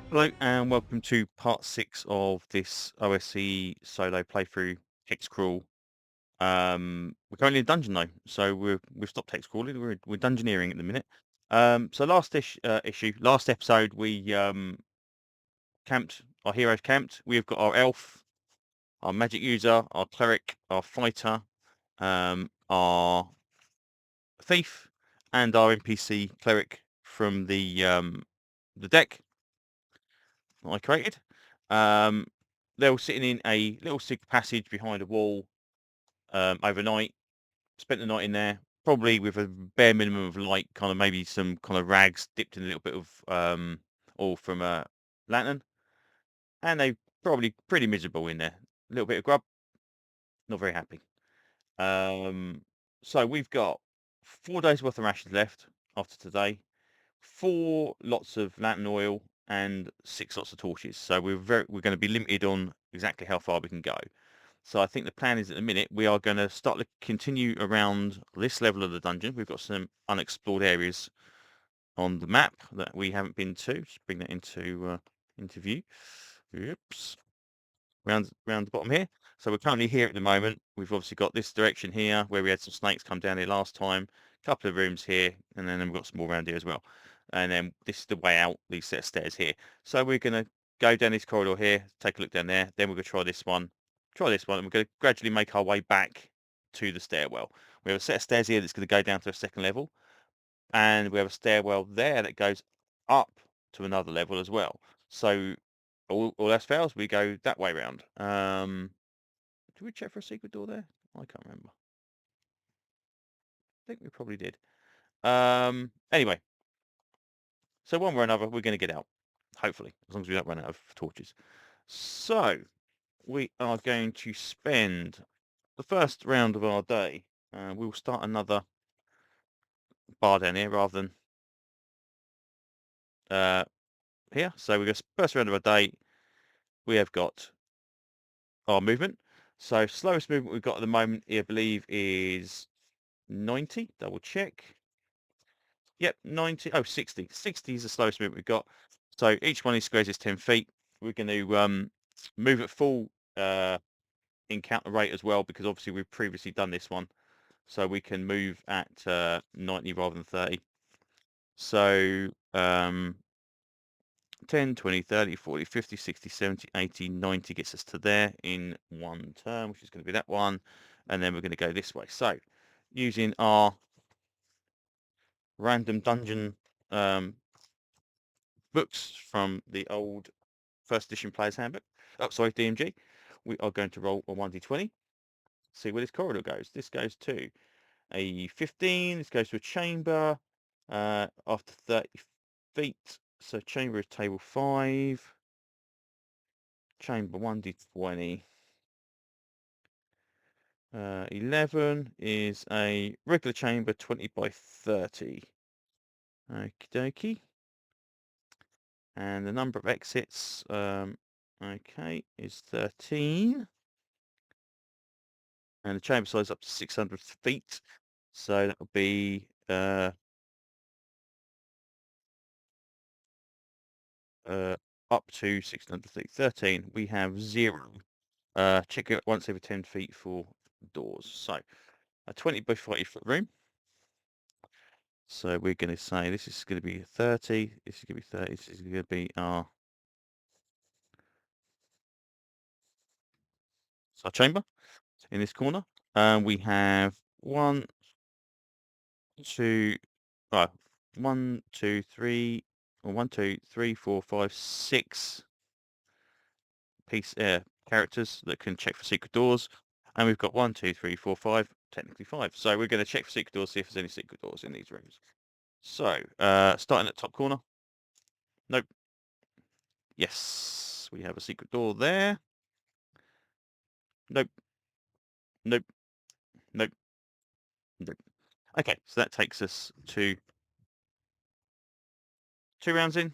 Hello and welcome to part 6 of this OSE solo playthrough Hexcrawl. We're currently in dungeon though, so we've stopped Hexcrawling. We're dungeoneering at the minute. So last episode, we camped. Our heroes camped. We've got our elf, our magic user, our cleric, our fighter, our thief, and our NPC cleric from the deck that I created. They're all sitting in a little secret passage behind a wall overnight. Spent the night in there, probably with a bare minimum of light, kind of maybe some kind of rags dipped in a little bit of oil from a lantern, and they probably pretty miserable in there. A little bit of grub, not very happy. Um, so we've got 4 days worth of rations left after today, 4 lots of lantern oil, and 6 lots of torches. So we're going to be limited on exactly how far we can go. So I think the plan is at the minute we are going to continue around this level of the dungeon. We've got some unexplored areas on the map that we haven't been to. Just bring that into view. Oops. Round the bottom here. So we're currently here at the moment. We've obviously got this direction here where we had some snakes come down here last time. A couple of rooms here, and then we've got some more around here as well. And then this is the way out, these set of stairs here. So we're going to go down this corridor here, take a look down there. Then we're going to try this one, and we're going to gradually make our way back to the stairwell. We have a set of stairs here that's going to go down to a second level, and we have a stairwell there that goes up to another level as well. So all else fails, we go that way round. Did we check for a secret door there? I can't remember. I think we probably did. Anyway, so one way or another, we're going to get out. Hopefully, as long as we don't run out of torches. So we are going to spend the first round of our day. We will start another bar down here rather than here. So we go first round of our day. We have got our movement. So slowest movement we've got at the moment, I believe, is 90. Double check. Yep, 90. Oh, 60. 60 is the slowest movement we've got. So each one of these squares is 10 feet. We're going to move at full encounter rate as well, because obviously we've previously done this one. So we can move at 90 rather than 30. So 10, 20, 30, 40, 50, 60, 70, 80, 90 gets us to there in one turn, which is going to be that one. And then we're going to go this way. So using our random dungeon books from the old first edition player's handbook, DMG, we are going to roll a 1d20, see where this corridor goes. This goes to a 15, this goes to a chamber after 30 feet. So chamber is table 5, chamber 1d20. 11 is a regular chamber 20 by 30. Okie dokie. And the number of exits, okay, is 13. And the chamber size up to 600 feet. So that will be up to 600 feet. 13. We have 0. Check it once every 10 feet for doors. So a 20 by 40 foot room. So we're going to say this is going to be 30. This is going to be 30. This is going to be our chamber in this corner. We have 1, 2, 1, 2, 3, or 1, 2, 3, 4, 5, 6 characters that can check for secret doors. And we've got 1, 2, 3, 4, 5, technically 5. So we're going to check for secret doors, see if there's any secret doors in these rooms. So, starting at the top corner. Nope. Yes, we have a secret door there. Nope. Nope. Nope. Nope. Okay, so that takes us to 2 rounds in.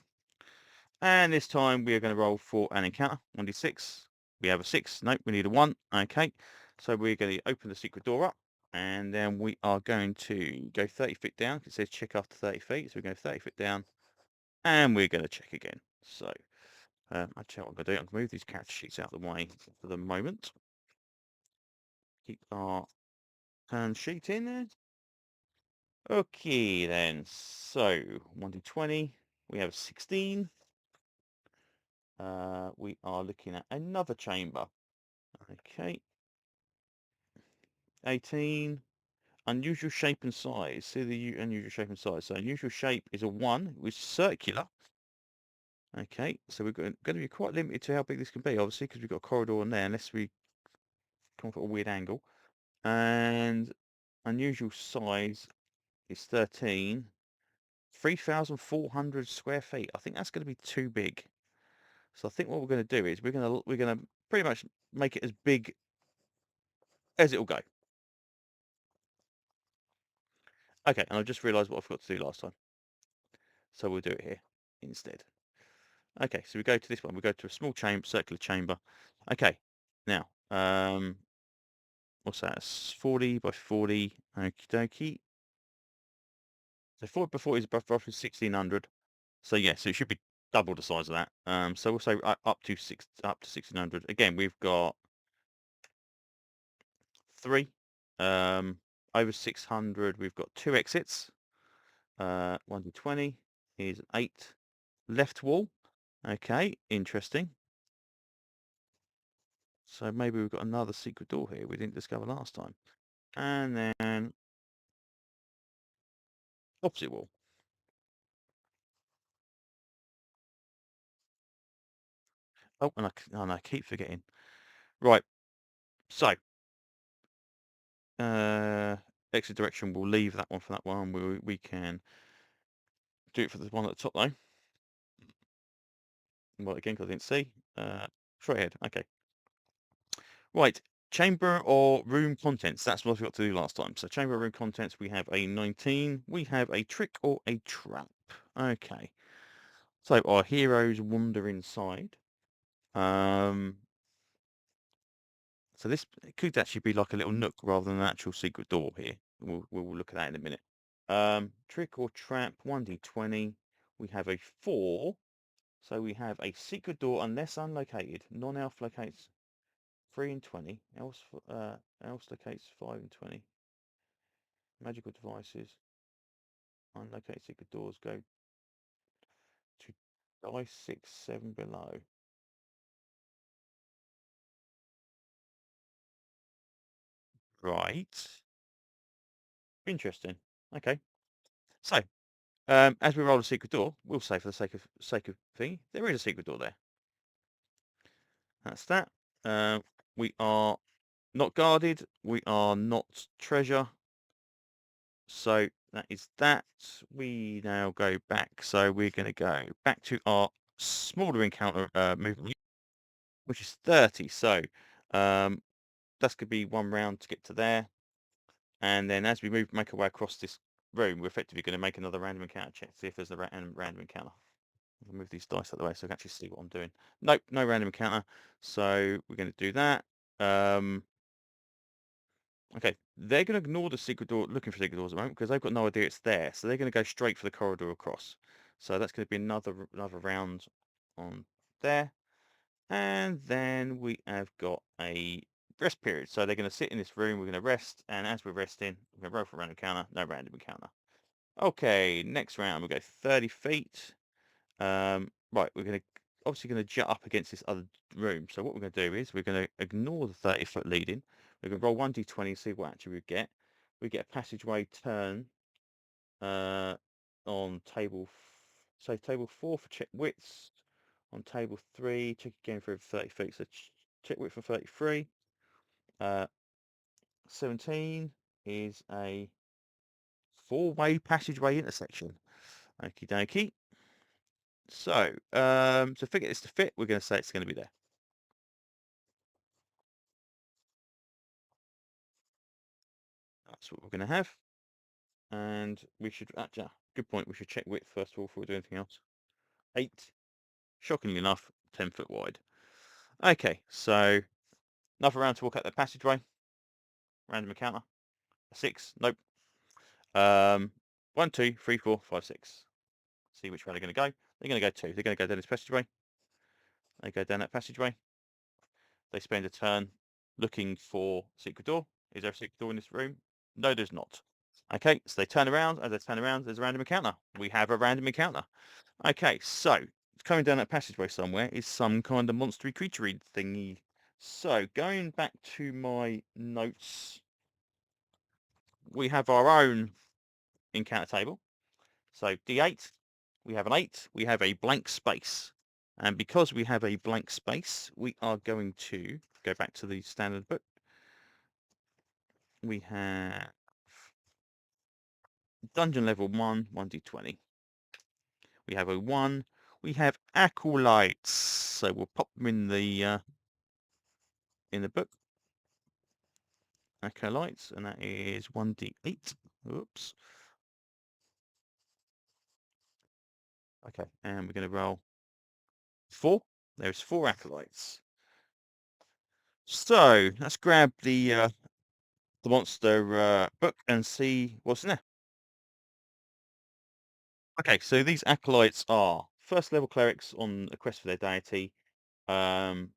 And this time we are going to roll for an encounter, 1d6. We have a 6. Nope, we need a 1. Okay, so we're going to open the secret door up. And then we are going to go 30 feet down. It says check after 30 feet. So we're going 30 feet down. And we're going to check again. So Actually, what I'm going to do, I'm going to move these character sheets out of the way for the moment. Keep our turn sheet in there. Okay, then. So, 1d20. We have 16. We are looking at another chamber. Okay. 18. Unusual shape and size. See the unusual shape and size. So, unusual shape is a 1, which is circular. Okay, so we're going to be quite limited to how big this can be, obviously, because we've got a corridor in there, unless we come from a weird angle. And unusual size is 13. 3,400 square feet. I think that's going to be too big. So I think what we're going to do is we're going to pretty much make it as big as it'll go. Okay, and I've just realised what I forgot to do last time. So we'll do it here instead. Okay, so we go to this one. We go to a small chamber, circular chamber. Okay, now, what's that? It's 40 by 40. Okie dokie. So 40 by 40 is roughly 1,600. So yeah, so it should be double the size of that. So we'll say up to 1,600. Again, we've got 3. Over 600, we've got 2 exits. 1d20 is 8. Left wall. Okay, interesting. So maybe we've got another secret door here we didn't discover last time. And then opposite wall. Oh, and I keep forgetting. Right. So, exit direction, we'll leave that one for that one. We can do it for the one at the top though. Well, again, because I didn't see. Straight ahead. Okay. Right. Chamber or room contents. That's what I forgot to do last time. So chamber or room contents, we have a 19. We have a trick or a trap. Okay. So our heroes wander inside. So this could actually be like a little nook rather than an actual secret door here. We'll look at that in a minute. Trick or trap, 1d20. We have a 4. So we have a secret door unless unlocated. Non-elf locates 3 and 20. Else locates 5 and 20. Magical devices. Unlocated secret doors go to dice 6, 7 below. Right. Interesting. Okay. So, as we roll a secret door, we'll say for the sake of thing, there is a secret door there. That's that. We are not guarded. We are not treasure. So that is that. We now go back. So we're going to go back to our smaller encounter movement, which is 30. So that's going to be 1 round to get to there. And then as we make our way across this room, we're effectively going to make another random encounter check to see if there's a random encounter. I'll move these dice out of the way so I can actually see what I'm doing. Nope, no random encounter. So we're going to do that. Okay, they're going to ignore the secret door, looking for secret doors at the moment, because they've got no idea it's there. So they're going to go straight for the corridor across. So that's going to be another round on there. And then we have got a rest period. So they're going to sit in this room, we're going to rest, and as we're resting, we're going to roll for a random encounter, no random encounter. Okay, next round, we'll go 30 feet. Right, we're going to obviously going to jut up against this other room. So what we're going to do is we're going to ignore the 30-foot lead-in. We're going to roll 1d20 and see what actually we get. We get a passageway turn on table, say table 4 for check widths. On table 3, check again for 30 feet. So check width for 33. 17 is a 4-way passageway intersection. Okie dokie. So, to figure this to fit, we're going to say it's going to be there. That's what we're going to have. And we should, actually, good point, we should check width first of all before we do anything else. 8, shockingly enough, 10 foot wide. Okay, so another round to walk out the passageway. Random encounter. 6, nope. 1, 2, 3, 4, 5, 6. See which way they're going to go. They're going to go 2. They're going to go down this passageway. They go down that passageway. They spend a turn looking for secret door. Is there a secret door in this room? No, there's not. Okay, so they turn around. As they turn around, there's a random encounter. We have a random encounter. Okay, so coming down that passageway somewhere is some kind of monstery creaturey thingy. So going back to my notes, we have our own encounter table. So D8, we have an 8, we have a blank space. And because we have a blank space, we are going to go back to the standard book. We have dungeon level 1, 1d20. We have a 1. We have acolytes. So we'll pop them in the book. Acolytes, and that is 1d8. Oops. Okay, and we're going to roll 4. There's 4 acolytes. So let's grab the monster book and see what's in there. Okay, so these acolytes are first level clerics on a quest for their deity. There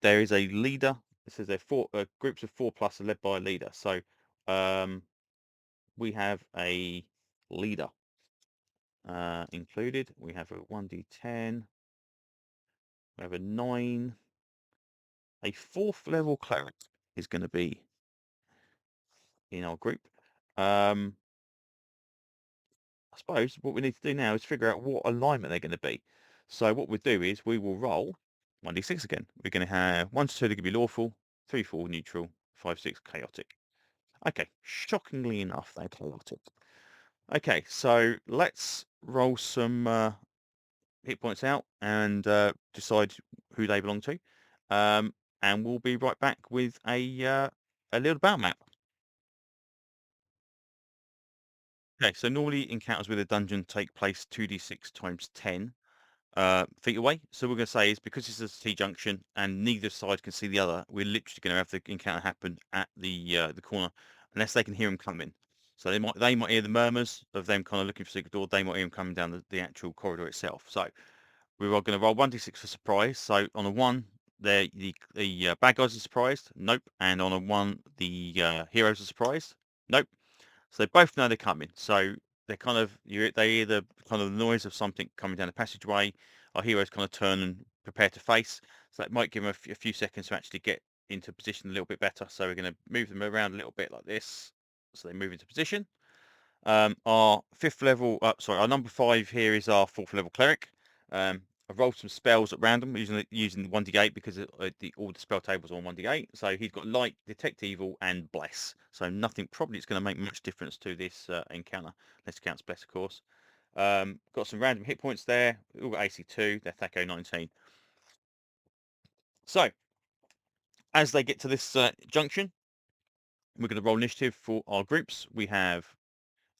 is a leader. It says they're groups of 4+ are led by a leader. So we have a leader included. We have a 1d10. We have a 9. A 4th level cleric is going to be in our group. I suppose what we need to do now is figure out what alignment they're going to be. So what we'll do is we will roll 1d6 again. We're going to have 1 to 2 to give you lawful, 3, 4 neutral, 5, 6 chaotic. Okay, shockingly enough, they're chaotic. Okay, so let's roll some hit points out and decide who they belong to. And we'll be right back with a little battle map. Okay, so normally encounters with a dungeon take place 2d6 times 10 feet away. So we're going to say is because this is a T-junction and neither side can see the other, we're literally going to have the encounter happen at the corner unless they can hear them coming. So they might hear the murmurs of them kind of looking for secret door. They might hear them coming down the actual corridor itself. So we're going to roll 1d6 for surprise. So on a 1, the bad guys are surprised. Nope. And on a 1, the heroes are surprised. Nope. So they both know they're coming. So they're kind of they hear the kind of noise of something coming down the passageway. Our heroes kind of turn and prepare to face. So that might give them a few seconds to actually get into position a little bit better. So we're going to move them around a little bit like this. So they move into position. Our 5th level, our number 5 here is our 4th level cleric. I've rolled some spells at random using 1d8 because all the spell tables are on 1d8. So he's got light, detect evil, and bless. So nothing probably is going to make much difference to this encounter. Unless it counts bless, of course. Got some random hit points there. We've all got AC 2. They're Thaco 19. So as they get to this junction, we're going to roll initiative for our groups. We have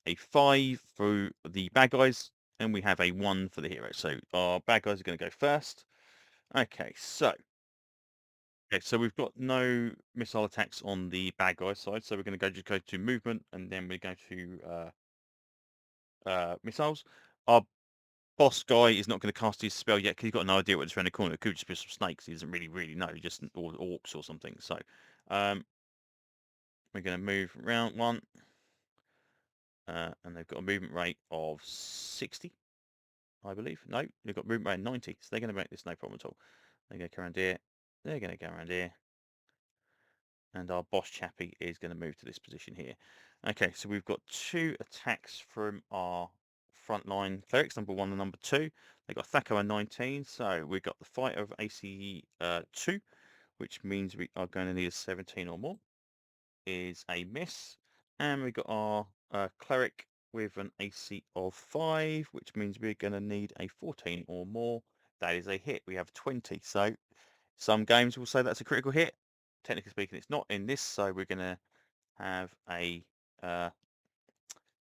a 5 for the bad guys, and we have a 1 for the heroes. So our bad guys are going to go first. Okay, so we've got no missile attacks on the bad guys side, so we're going to just go to movement, and then we go to missiles. Our boss guy is not going to cast his spell yet because he's got no idea what's around the corner. It could just be some snakes. He doesn't really know, just or orcs or something. So we're going to move round 1. And they've got a movement rate of 60, I believe. No, they've got movement rate 90, so they're going to make this no problem at all. They're going to go around here. They're going to go around here. And our boss chappie is going to move to this position here. Okay, so we've got 2 attacks from our frontline clerics, number 1 and number 2. They've got Thaco and 19, so we've got the fight of AC 2, which means we are going to need a 17 or more. Is a miss. And we've got our cleric with an AC of 5, which means we're going to need a 14 or more. That is a hit. We have 20. So some games will say that's a critical hit. Technically speaking, it's not in this. So we're going to have a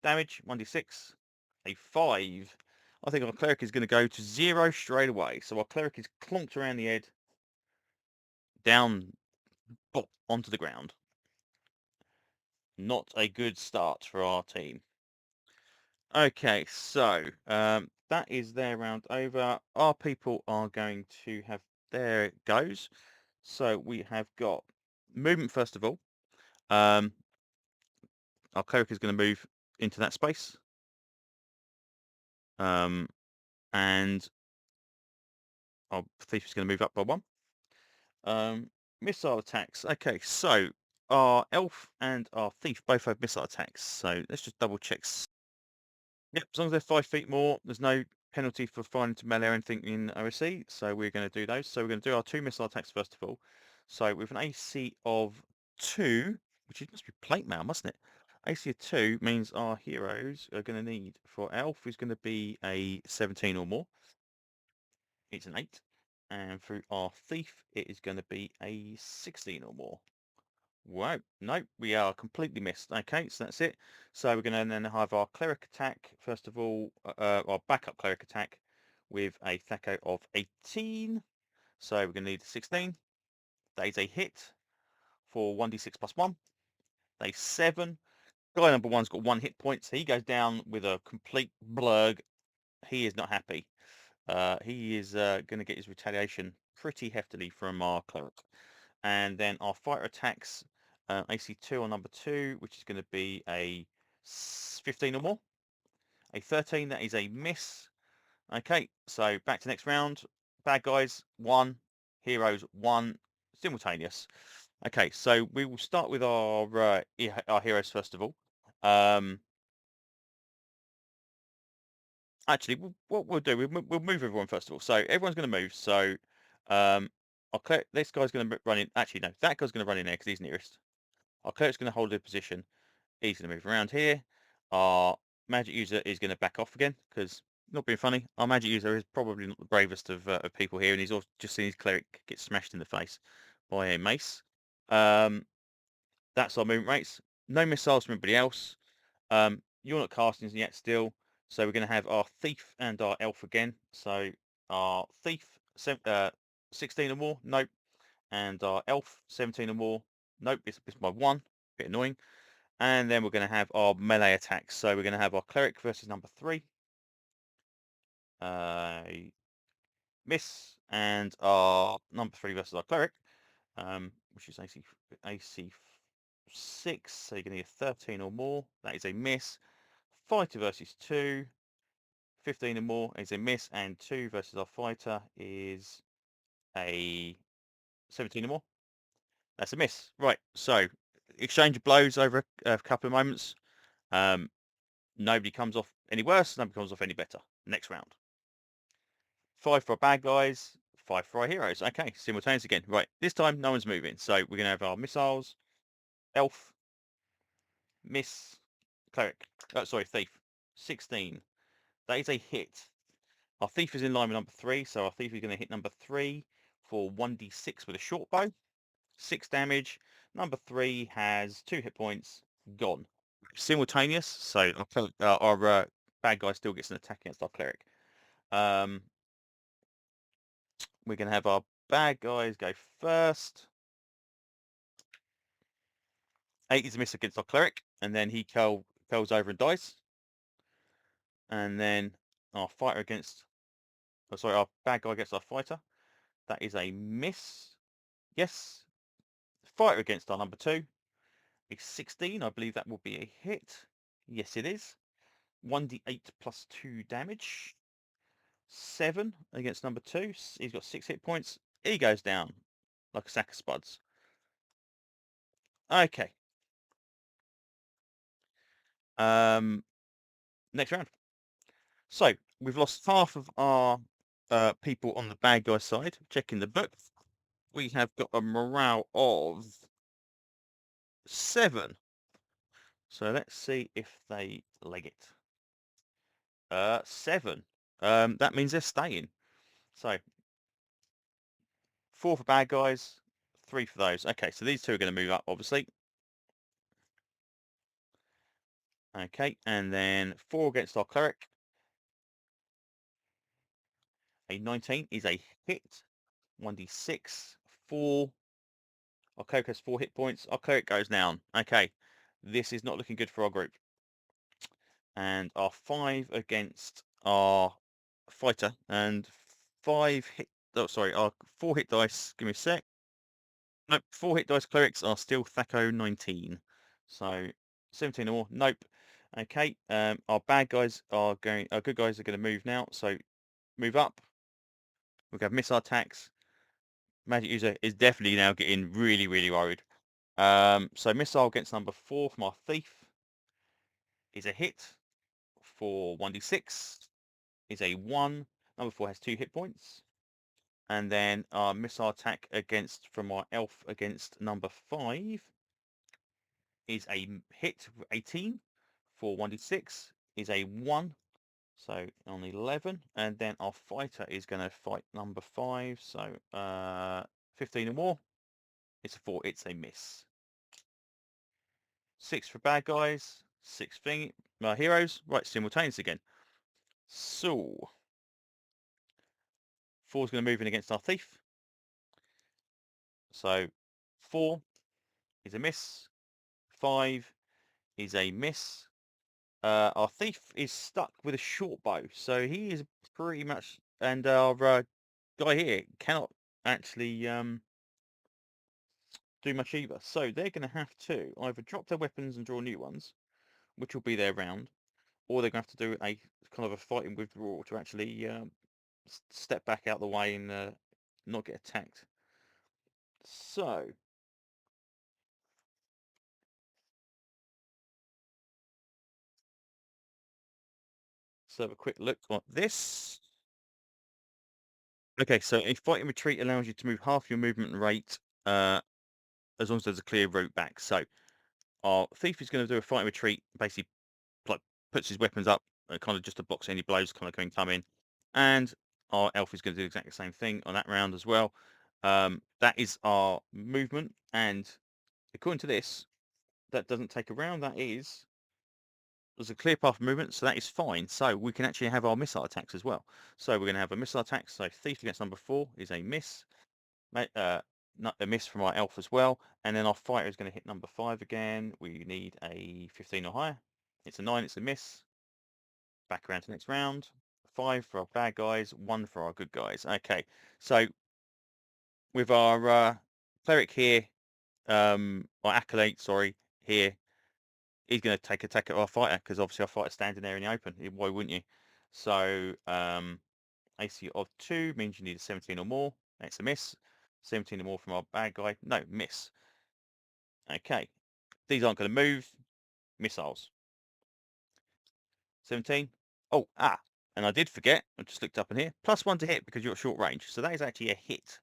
damage, 1d6, a 5. I think our cleric is going to go to 0 straight away. So our cleric is clonked around the head, down, bop, onto the ground. Not a good start for our team. Okay, so that is their round over. Our people are going to have, there it goes. So we have got movement first of all. Our cleric is going to move into that space. And our thief is going to move up by 1. Missile attacks. Okay, so our elf and our thief both have missile attacks. So let's just double check. Yep, as long as they're 5 feet more, there's no penalty for firing to melee or anything in OSE. So we're going to do those. So we're going to do our 2 missile attacks first of all. So with an AC of 2, which must be plate mail, mustn't it? AC of 2 means our heroes are going to need, for elf is going to be a 17 or more. It's an 8. And for our thief, it is going to be a 16 or more. Wow, no, we are completely missed. Okay, so that's it. So we're going to then have our cleric attack, first of all, our backup cleric attack with a THAC0 of 18. So we're going to need 16. That is a hit for 1d6 plus 1. That is 7. Guy number 1's got 1 hit point, so he goes down with a complete blurg. He is not happy. He is going to get his retaliation pretty heftily from our cleric. And then our fighter attacks, AC 2 on number 2, which is going to be a 15 or more. A 13, that is a miss. Okay, so back to next round. Bad guys, 1. Heroes, 1. Simultaneous. Okay, so we will start with our heroes first of all. Actually, what we'll do, we'll move everyone first of all. So everyone's going to move. So this guy's going to run in. Actually, no, that guy's going to run in there because he's nearest. Our cleric's going to hold a position. He's going to move around here. Our magic user is going to back off again because, not being funny, our magic user is probably not the bravest of people here, and he's also just seen his cleric get smashed in the face by a mace. That's our movement rates. No missiles from anybody else. You're not casting yet still, so we're going to have our thief and our elf again. So our thief, 16 or more, nope. And our elf, 17 or more, nope, it's by 1, bit annoying. And then we're going to have our melee attacks. So we're going to have our cleric versus number 3. Miss. And our number 3 versus our cleric, which is AC 6. So you're going to get 13 or more. That is a miss. Fighter versus 2. 15 or more is a miss. And 2 versus our fighter is a 17 or more. That's a miss. Right. So exchange of blows over a couple of moments. Nobody comes off any worse, nobody comes off any better. Next round. 5 for our bad guys, 5 for our heroes. Okay, simultaneous again. Right, this time no one's moving. So we're going to have our missiles, elf, miss, cleric. Oh, sorry, thief. 16. That is a hit. Our thief is in line with number 3, so our thief is going to hit number 3 for 1d6 with a short bow. 6 damage. Number 3 has 2 hit points. Gone. Simultaneous, so our bad guy still gets an attack against our cleric. We're going to have our bad guys go first. 8 is a miss against our cleric, and then he curls over and dies. And then our fighter against, our bad guy against our fighter. That is a miss. Yes. Fighter against our number 2. It's 16. I believe that will be a hit. Yes, it is. 1d8 plus 2 damage. 7 against number 2. He's got 6 hit points. He goes down like a sack of spuds. Okay. Next round. So we've lost half of our people on the bad guy side. Checking the book, we have got a morale of 7. So let's see if they leg it. 7. That means they're staying. So 4 for bad guys, 3 for those. Okay, so these two are going to move up, obviously. Okay, and then 4 against our cleric. A 19 is a hit. 1d6, 4. Our cleric has 4 hit points. Our cleric goes down. Okay, this is not looking good for our group. And our 5 against our fighter, and 5 hit. Oh, sorry, our 4 hit dice. Give me a sec. Nope, 4 hit dice clerics are still Thaco 19. So 17 or more. Nope. Okay. Our bad guys are going. Our good guys are going to move now. So move up. We've got missile attacks. Magic user is definitely now getting really, really worried. So missile against number 4 from our thief is a hit for 1d6. Is a 1. Number 4 has 2 hit points. And then our missile attack against from our elf against number 5 is a hit for 18 for 1d6 is a 1. So on 11. And then our fighter is going to fight number 5. So 15 or more. It's a 4. It's a miss. 6 for bad guys. 6 thing heroes. Right, simultaneous again. So 4 is going to move in against our thief. So 4 is a miss. 5 is a miss. Our thief is stuck with a short bow, so he is pretty much, and our guy here cannot actually do much either. So they're going to have to either drop their weapons and draw new ones, which will be their round, or they're going to have to do a kind of a fighting withdrawal to actually step back out the way and not get attacked. So let's have a quick look at this. Okay, so a fighting retreat allows you to move half your movement rate as long as there's a clear route back. So our thief is going to do a fighting retreat, basically like puts his weapons up, kind of just to box any blows kind of going come in. And our elf is going to do exactly the same thing on that round as well. That is our movement, and according to this, that doesn't take a round. There's a clear path of movement, so that is fine. So we can actually have our missile attacks as well. So we're going to have a missile attack. So thief against number 4 is a miss. Not a miss from our elf as well. And then our fighter is going to hit number 5 again. We need a 15 or higher. It's a 9, it's a miss. Back around to next round. 5 for our bad guys, 1 for our good guys. Okay, so with our cleric here, or acolyte, sorry, here, he's going to take attack at our fighter, because obviously our fighter's standing there in the open. Why wouldn't you? So AC of 2 means you need a 17 or more. That's a miss. 17 or more from our bad guy. No, miss. Okay. These aren't going to move. Missiles. 17. Oh, and I did forget. I just looked up in here. +1 to hit because you're at short range. So that is actually a hit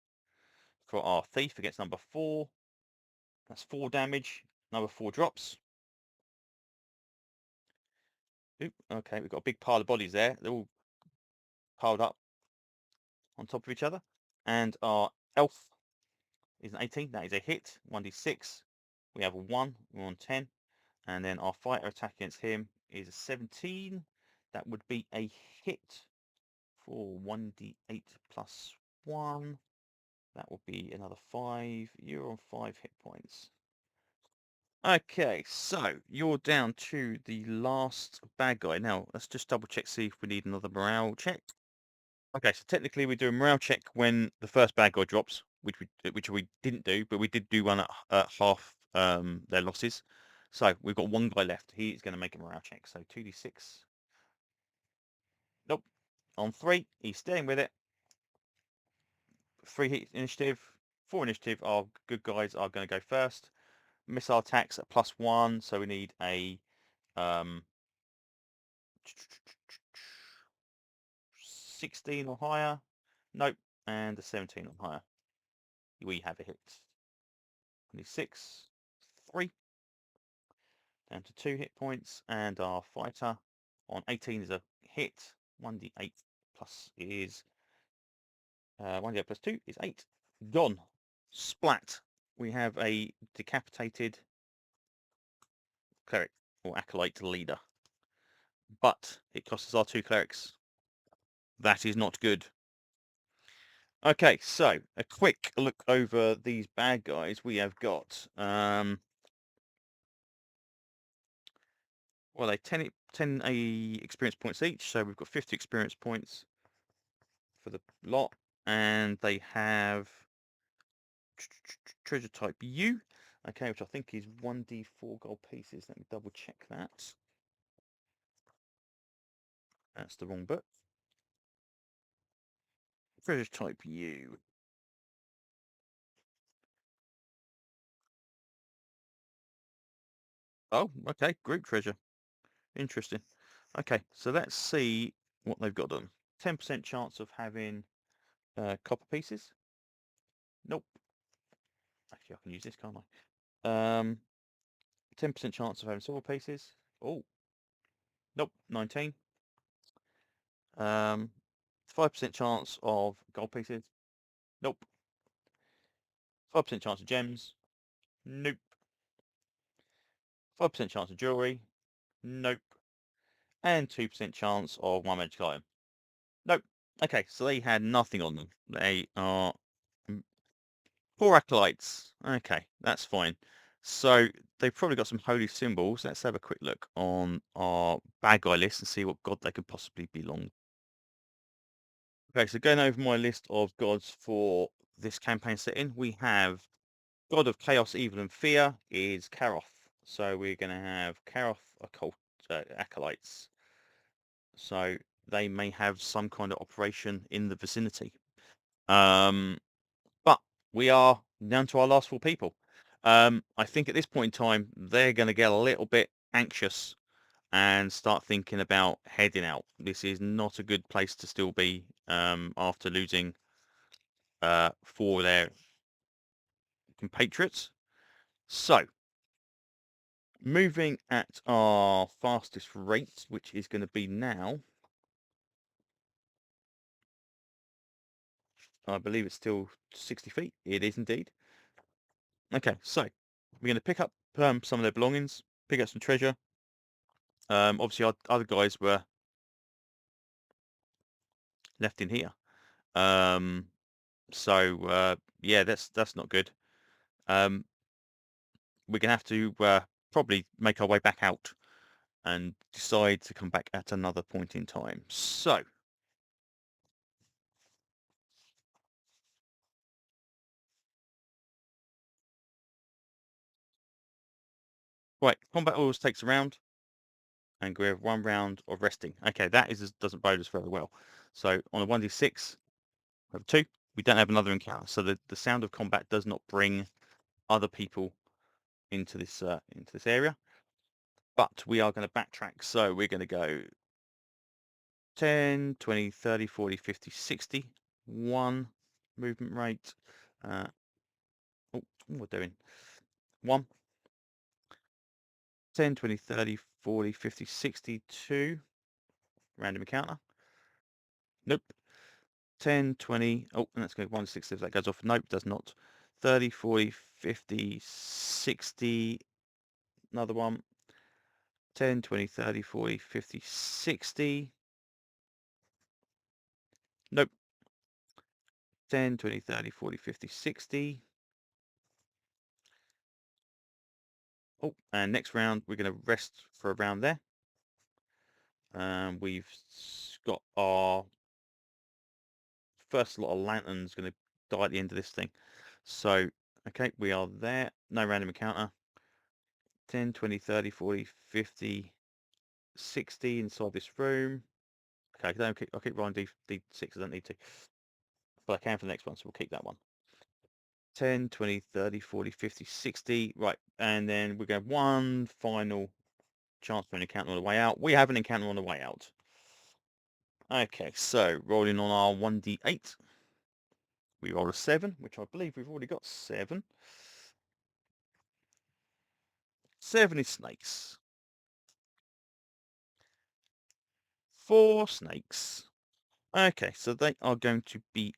for our thief against number 4. That's 4 damage. Number 4 drops. Oop, okay, we've got a big pile of bodies there. They're all piled up on top of each other. And our elf is an 18. That is a hit. 1d6. We have a 1. We're on 10. And then our fighter attack against him is a 17. That would be a hit for 1d8 plus 1. That will be another 5. You're on 5 hit points. Okay, so you're down to the last bad guy. Now, let's just double check, see if we need another morale check. Okay, so technically we do a morale check when the first bad guy drops, which we didn't do, but we did do one at half their losses. So we've got 1 guy left. He is going to make a morale check. So 2d6. Nope. On 3, he's staying with it. 3 hit initiative. 4 initiative. Our good guys are going to go first. Missile attacks at +1, so we need a 16 or higher. Nope. And a 17 or higher. We have a hit. 26. 3. Down to 2 hit points. And our fighter on 18 is a hit. 1d8 plus is 1d8 plus 2 is 8. Gone. Splat. We have a decapitated cleric or acolyte leader. But it costs us our 2 clerics. That is not good. Okay, so a quick look over these bad guys we have got. Well, they 10 experience points each, so we've got 50 experience points. for the lot, and they have treasure type U, okay, which I think is 1d4 gold pieces. Let me double check that. That's the wrong book. Treasure type U. Oh, okay, group treasure. Interesting. Okay, so let's see what they've got done. 10% chance of having copper pieces. Nope. Actually, I can use this, can't I? 10% chance of having silver pieces. Oh, nope, 19. 5% chance of gold pieces. Nope. 5% chance of gems. Nope. 5% chance of jewellery. Nope. And 2% chance of one magic item. Nope. Okay, so they had nothing on them. They are poor acolytes. Okay, that's fine. So they've probably got some holy symbols. Let's have a quick look on our bad guy list and see what god they could possibly belong. Okay, so going over my list of gods for this campaign setting, we have God of Chaos, Evil and Fear is Karoth. So we're going to have Karoth occult acolytes. So they may have some kind of operation in the vicinity. But we are down to our last 4 people. I think at this point in time, they're going to get a little bit anxious and start thinking about heading out. This is not a good place to still be after losing 4 of their compatriots. So, moving at our fastest rate, which is going to be now, I believe it's still 60 feet. It is indeed. Okay, so we're going to pick up some of their belongings, pick up some treasure. Obviously, our other guys were left in here. Yeah, that's not good. We're going to have to probably make our way back out and decide to come back at another point in time. So, right, combat always takes a round, and we have 1 round of resting. Okay, that doesn't bode us very well. So on a 1d6, we have 2. We don't have another encounter, so the sound of combat does not bring other people into this area. But we are going to backtrack, so we're going to go 10, 20, 30, 40, 50, 60. 1 movement rate. Oh, what we're doing. 1. 10, 20, 30, 40, 50, 60. 2. Random encounter. Nope. 10, 20. Oh, and let's go 1 to 6 if that goes off. Nope, does not. 30, 40, 50, 60. Another one. 10, 20, 30, 40, 50, 60. Nope. 10, 20, 30, 40, 50, 60. Oh, and next round, we're going to rest for a round there. We've got our first lot of lanterns going to die at the end of this thing. So, okay, we are there. No random encounter. 10, 20, 30, 40, 50, 60 inside this room. Okay, I'll keep rolling D6, I don't need to. But I can for the next one, so we'll keep that one. 10, 20, 30, 40, 50, 60. Right, and then we're going to have one final chance for an encounter on the way out. We have an encounter on the way out. Okay, so rolling on our 1d8. We roll a 7, which I believe we've already got 7. 7 is snakes. 4 snakes. Okay, so they are going to be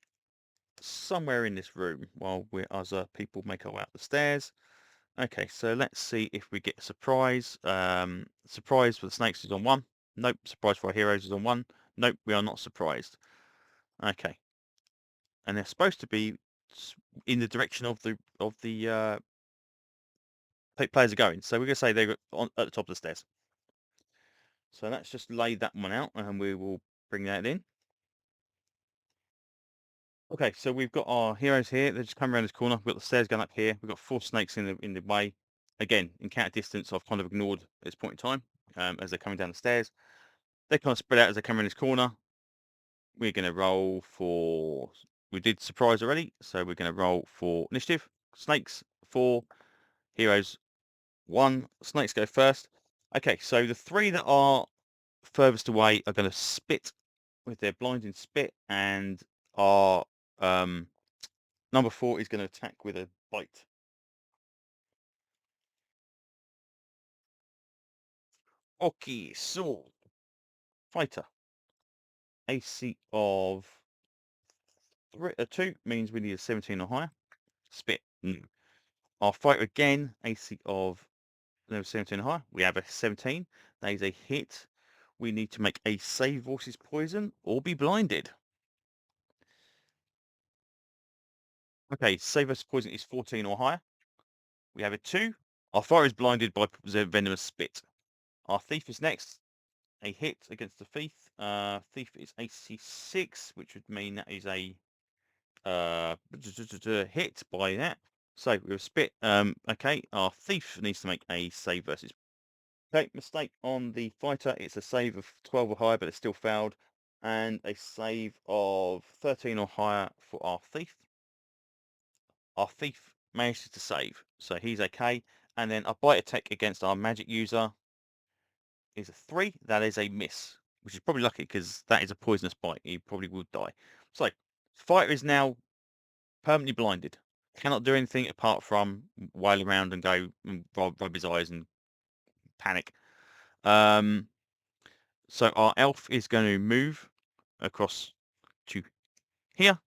somewhere in this room while we other people make our way up the stairs. Okay, so let's see if we get a surprise. Surprise for the snakes is on 1. Nope. Surprise for our heroes is on 1. Nope, we are not surprised. Okay. And they're supposed to be in the direction of the players are going. So we're going to say they're at the top of the stairs. So let's just lay that one out and we will bring that in. Okay, so we've got our heroes here. They just come around this corner. We've got the stairs going up here. We've got 4 snakes in the way. Again, encounter distance I've kind of ignored at this point in time as they're coming down the stairs. They kind of spread out as they come around this corner. We're going to roll for... We did surprise already, so we're going to roll for initiative. Snakes, 4. Heroes, 1. Snakes go first. Okay, so the 3 that are furthest away are going to spit with their blinding spit, and our number 4 is going to attack with a bite. Okay, so fighter. AC of 2 means we need a 17 or higher. Spit. Our fighter again, AC of 17 or higher. We have a 17. That is a hit. We need to make a save versus poison or be blinded. Okay, save versus poison is 14 or higher. We have a 2. Our fighter is blinded by the venomous spit. Our thief is next. A hit against the thief. Thief is AC 6, which would mean that is a hit by that. So with a spit. Okay, our thief needs to make a save versus. Okay, mistake on the fighter. It's a save of 12 or higher, but it's still failed. And a save of 13 or higher for our thief. Our thief manages to save, so he's okay. And then a bite attack against our magic user is a 3. That is a miss, which is probably lucky because that is a poisonous bite. He probably would die. So fighter is now permanently blinded. Cannot do anything apart from wail around and go and rub his eyes and panic. So our elf is going to move across to here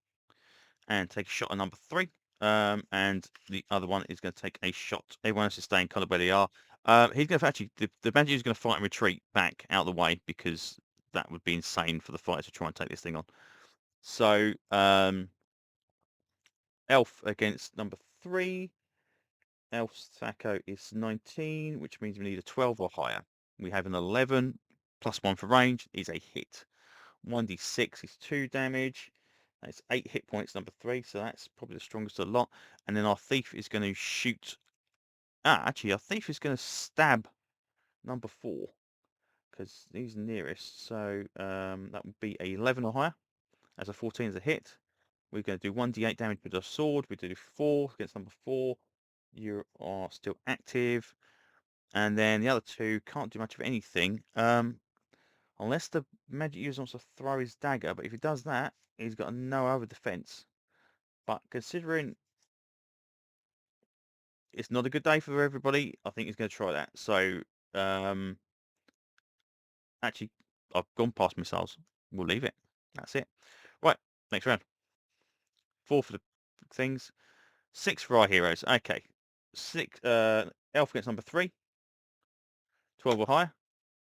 and take a shot at number 3. And the other one is going to take a shot. Everyone else is staying kind of where they are. He's going to actually, the bandit is going to fight and retreat back out of the way because that would be insane for the fighter to try and take this thing on. So, elf against number 3. Elf's Thaco is 19, which means we need a 12 or higher. We have an 11 plus 1 for range is a hit. 1d6 is 2 damage. That's 8 hit points, number 3, so that's probably the strongest of the lot. And then our thief is going to shoot... actually, our thief is going to stab number 4, because he's nearest. So that would be a 11 or higher. As a 14 is a hit. We're going to do 1d8 damage with our sword. We do 4 against number 4. You are still active. And then the other 2 can't do much of anything. Unless the magic user wants to throw his dagger, but if he does that, he's got no other defense. But considering it's not a good day for everybody, I think he's going to try that. So, actually, I've gone past missiles. We'll leave it. That's it. Right, next round. 4 for the things. 6 for our heroes. Okay. 6. Elf against number 3. 12 or higher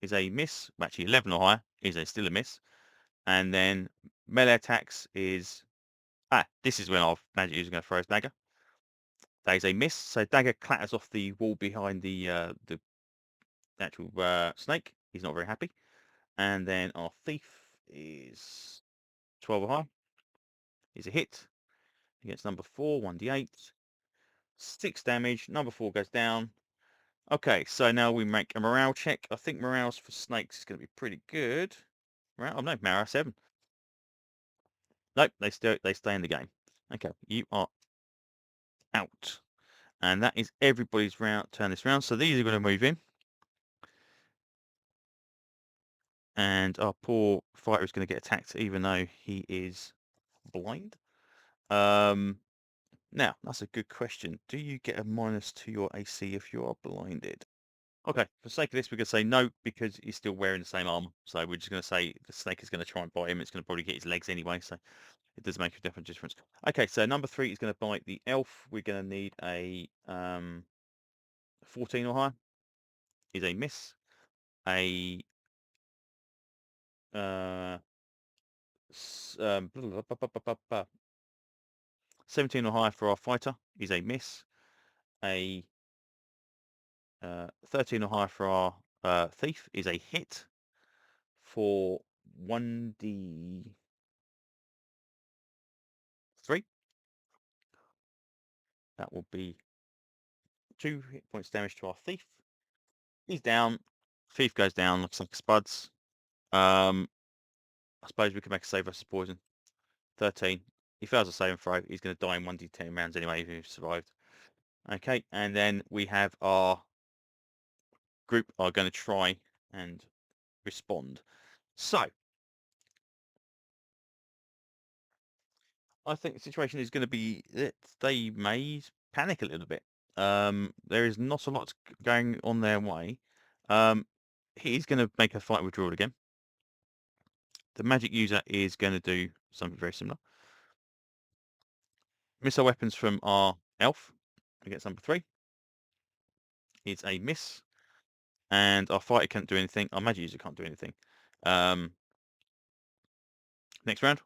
is a miss. Actually, 11 or higher is still a miss. And then melee attacks is... this is when our magic user is going to throw his dagger. That is a miss. So dagger clatters off the wall behind the actual snake. He's not very happy. And then our thief is 12 or higher. Is a hit against number 4, 1d8. 6 damage. Number 4 goes down. Okay, so now we make a morale check. I think morale for snakes is going to be pretty good. Right? Oh no, morale 7. Nope, they stay in the game. Okay, you are out. And that is everybody's turn this round. So these are going to move in. And our poor fighter is going to get attacked even though he is blind. Now, that's a good question. Do you get a minus to your AC if you are blinded? Okay, for the sake of this, we're going to say no because he's still wearing the same armor. So we're just going to say the snake is going to try and bite him. It's going to probably get his legs anyway, so it does make a difference. Okay, so number 3 is going to bite the elf. We're going to need a 14 or higher. Is a miss. A 17 or higher for our fighter is a miss. A 13 or higher for our thief is a hit for 1d... 3. That will be 2 hit points damage to our thief. He's down. Thief goes down. Looks like spuds. I suppose we can make a save versus poison. 13. He fails a save and throw. He's going to die in 1d10 rounds anyway if he survived. Okay, and then we have our group are going to try and respond. So, I think the situation is going to be that they may panic a little bit. There is not a lot going on their way. He's going to make a fight withdrawal again. The magic user is going to do something very similar. Missile weapons from our elf against number 3 is a miss. And our fighter can't do anything. Our magic user can't do anything. Next round.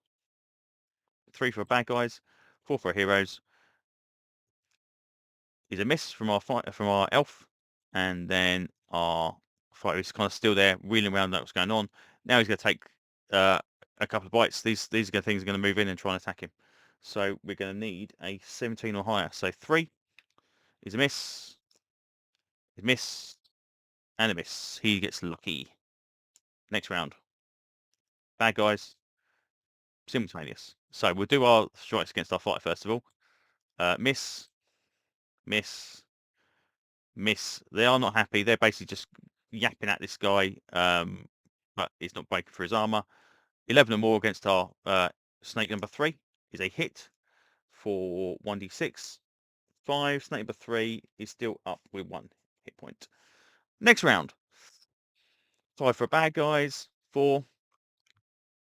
3 for bad guys, 4 for heroes. Is a miss from our elf, and then our fighter is kind of still there, wheeling around what's going on. Now he's going to take a couple of bites. These things are going to move in and try and attack him. So we're going to need a 17 or higher. So 3 is a miss, and a miss. He gets lucky. Next round. Bad guys, simultaneous. So we'll do our strikes against our fighter first of all. Miss, miss, miss. They are not happy. They're basically just yapping at this guy, but it's not breaking through his armor. 11 or more against our snake number 3 is a hit for 1d6. 5, snake number 3 is still up with 1 hit point. Next round. 5 for bad guys. 4.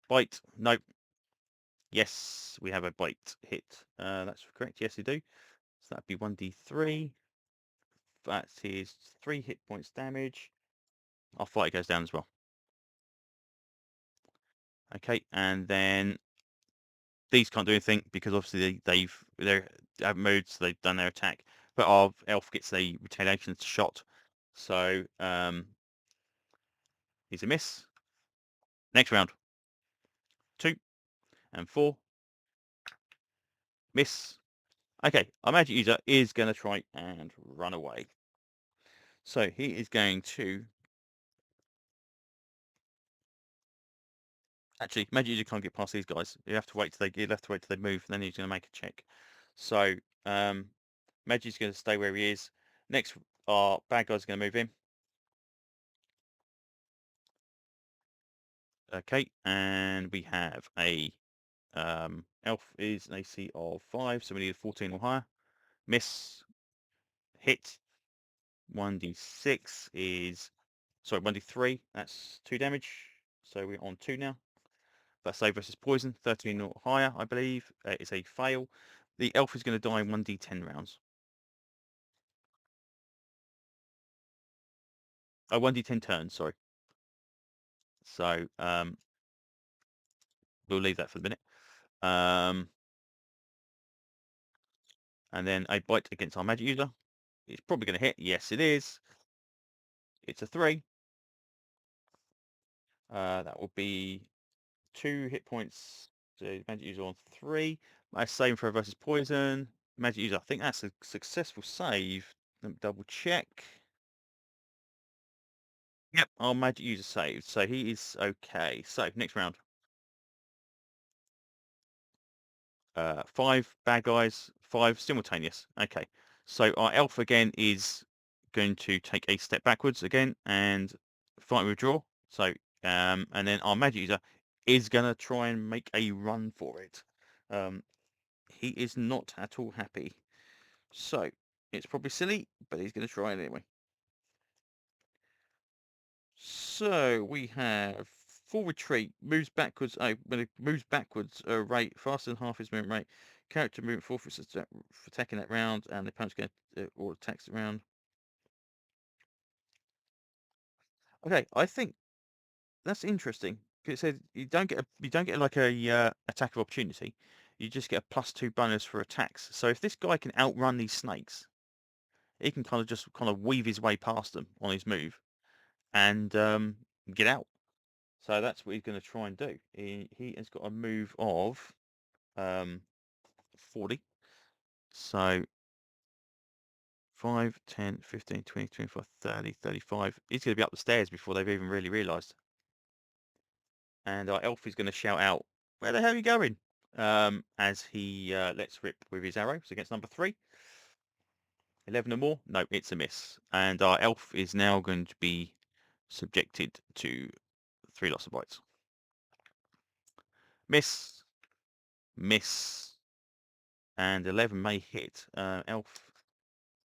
Bite. Nope. Yes, we have a bite hit. That's correct. Yes, we do. So that'd be 1d3. That is 3 hit points damage. Our fighter goes down as well. Okay, and then these can't do anything because obviously they have moved, so they've done their attack. But our elf gets a retaliation shot, so he's a miss. Next round, 2 and 4, miss. Okay, our magic user is going to try and run away. So he is going to. Actually, magic user can't get past these guys. You have to wait till they move, and then he's going to make a check. So magic is going to stay where he is. Next, our bad guys are going to move in. Okay, and we have a elf is an AC of 5, so we need a 14 or higher. Miss, hit. 1d6 is, sorry, 1d3. That's 2 damage. So we're on 2 now. That's save versus poison, 13 or higher, I believe. It's a fail. The elf is going to die in 1d10 rounds. Oh, 1d10 turns, sorry. So we'll leave that for the minute. And then a bite against our magic user. It's probably going to hit. Yes, it is. It's a 3. That will be 2 hit points. So magic user on 3. My save for versus poison. Magic user, I think that's a successful save. Let me double check. Yep, our magic user saved. So he is okay. So next round. 5 bad guys, 5 simultaneous. Okay. So our elf again is going to take a step backwards again and fight withdraw. So and then our magic user is going to try and make a run for it. He is not at all happy. So it's probably silly, but he's going to try it anyway. So we have full retreat, moves backwards. Oh, when it moves backwards, rate faster than half his movement rate. Character movement 4 for attacking that round, and the punch get or attacks the round. Okay, I think that's interesting. It said you don't get like a attack of opportunity. You just get a +2 bonus for attacks. So if this guy can outrun these snakes, he can kind of weave his way past them on his move and get out. So that's what he's going to try and do. He has got a move of 40. So 5, 10, 15, 20, 25, 30, 35. He's going to be up the stairs before they've even really realised. And our elf is going to shout out, "Where the hell are you going?" As he lets rip with his arrows against number 3. 11 or more? No, it's a miss. And our elf is now going to be subjected to 3 loss of bites. Miss. Miss. And 11 may hit. Elf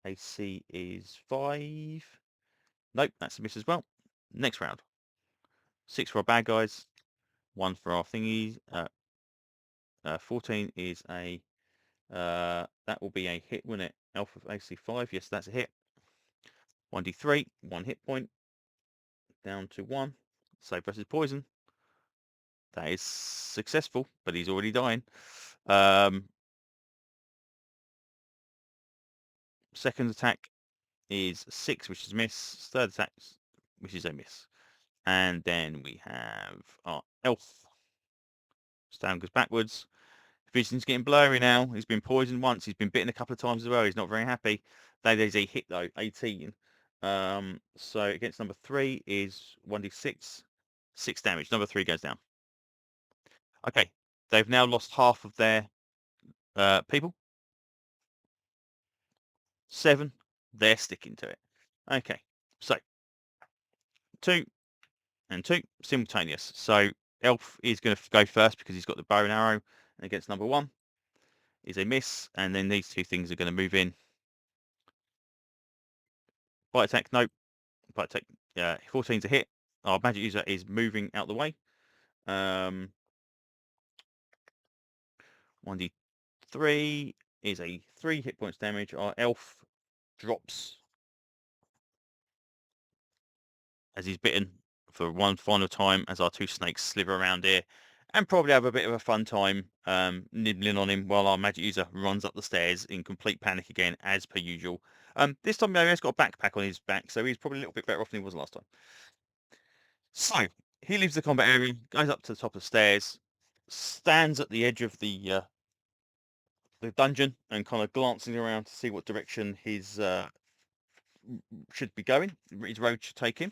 AC is 5. Nope, that's a miss as well. Next round. 6 for our bad guys. 1 for our thingies. 14 is a... that will be a hit, won't it? Elf of AC 5. Yes, that's a hit. 1d3. 1 hit point. Down to 1. Save versus poison. That is successful, but he's already dying. Second attack is 6, which is a miss. Third attack, which is a miss. And then we have our elf. Stan goes backwards. Vision's getting blurry now. He's been poisoned once. He's been bitten a couple of times as well. He's not very happy. That is a hit, though. 18. So against number 3 is 1d6. 6 damage. Number 3 goes down. Okay. They've now lost half of their people. 7. They're sticking to it. Okay. So 2 and 2 simultaneous. So elf is going to go first because he's got the bow and arrow. And against number 1 is a miss. And then these 2 things are going to move in. Bite attack, nope. Bite attack, 14's a hit. Our magic user is moving out the way. 1d3 is a 3 hit points damage. Our elf drops as he's bitten for one final time as our 2 snakes slither around here and probably have a bit of a fun time nibbling on him while our magic user runs up the stairs in complete panic again, as per usual. This time he's got a backpack on his back, so he's probably a little bit better off than he was last time. So he leaves the combat area, goes up to the top of the stairs, stands at the edge of the dungeon and kind of glancing around to see what direction his should be going, his road should take him.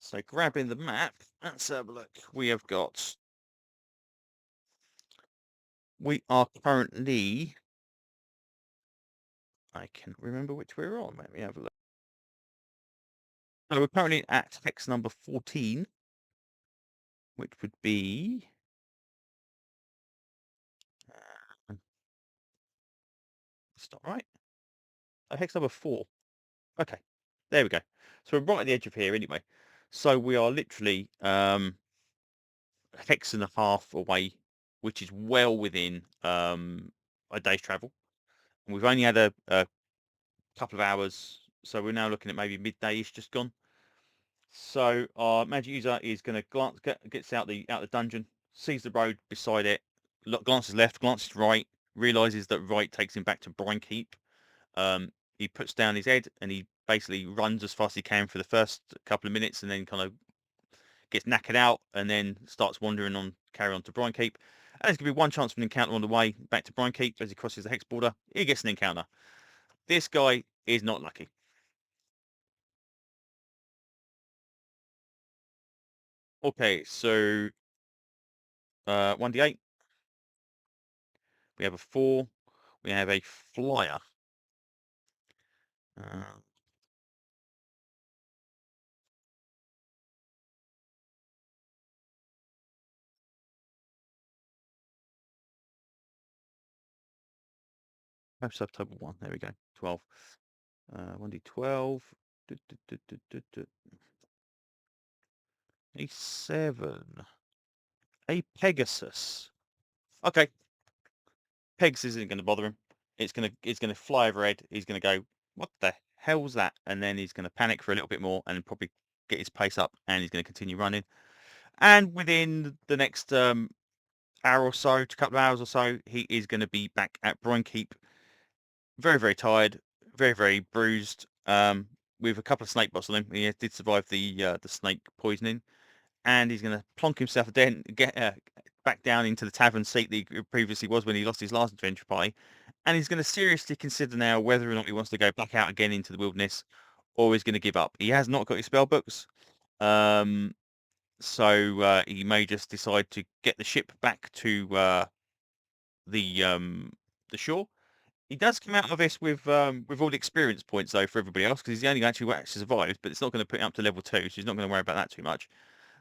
So grabbing the map, let's have a look. We are currently, I can remember which we're on. Let me have a look. So we're currently at hex number 14, which would be... it's not right. Oh, hex number 4. Okay, there we go. So we're right at the edge of here anyway. So we are literally hex and a half away, which is well within a day's travel. And we've only had a couple of hours, so we're now looking at maybe midday-ish just gone. So our magic user is going to glance, gets out the dungeon, sees the road beside it, glances left, glances right, realizes that right takes him back to Brinekeep. He puts down his head and he basically runs as fast as he can for the first couple of minutes and then kind of gets knackered out and then starts wandering on, carry on to Brinekeep. And there's going to be one chance for an encounter on the way back to Brinekeep. As he crosses the hex border, he gets an encounter. This guy is not lucky. Okay, so 1d8. We have a 4. We have a flyer. Subtotal 1. There we go. 12. 1d12. A 7. A Pegasus. Okay. Pegasus isn't going to bother him. It's gonna fly overhead. He's gonna go, what the hell's that? And then he's gonna panic for a little bit more and probably get his pace up and he's gonna continue running. And within the next hour or so, a couple of hours or so, he is gonna be back at Brinekeep. Very, very tired, very, very bruised. With a couple of snake bites on him. He did survive the snake poisoning. And he's gonna plonk himself down, get back down into the tavern seat that he previously was when he lost his last adventure party, and he's going to seriously consider now whether or not he wants to go back out again into the wilderness, or he's going to give up. He has not got his spell books, so he may just decide to get the ship back to the um, the shore. He does come out of this with all the experience points though for everybody else, because he's the only actually survived, but it's not going to put him up to level 2, so he's not going to worry about that too much.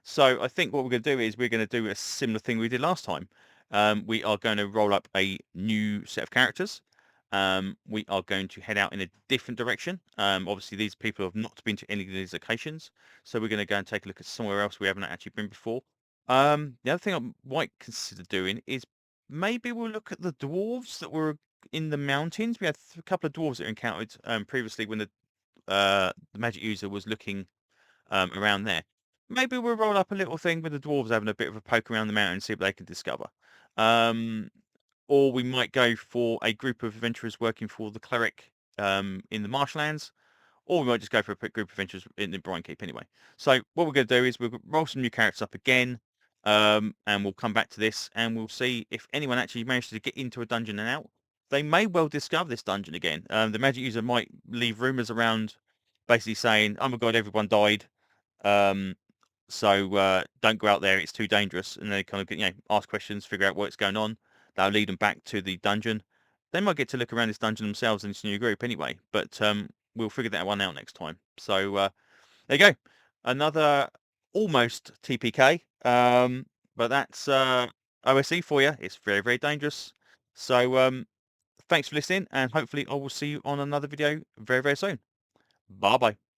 So I think what we're going to do is we're going to do a similar thing we did last time. We are going to roll up a new set of characters. We are going to head out in a different direction. Obviously, these people have not been to any of these locations, so we're going to go and take a look at somewhere else we haven't actually been before. The other thing I might consider doing is maybe we'll look at the dwarves that were in the mountains. We had a couple of dwarves that were encountered previously when the magic user was looking around there. Maybe we'll roll up a little thing with the dwarves having a bit of a poke around the mountain and see what they can discover. Um, or we might go for a group of adventurers working for the cleric in the marshlands, or we might just go for a group of adventurers in the Brine Keep anyway. So what we're going to do is we'll roll some new characters up again, and we'll come back to this, and we'll see if anyone actually managed to get into a dungeon and out. They may well discover this dungeon again. The magic user might leave rumours around basically saying, oh my god, everyone died. Um, so don't go out there; it's too dangerous. And they kind of ask questions, figure out what's going on. That'll lead them back to the dungeon. They might get to look around this dungeon themselves in this new group anyway. But we'll figure that one out next time. So there you go, another almost TPK. But that's OSE for you. It's very very dangerous. So thanks for listening, and hopefully I will see you on another video very very soon. Bye bye.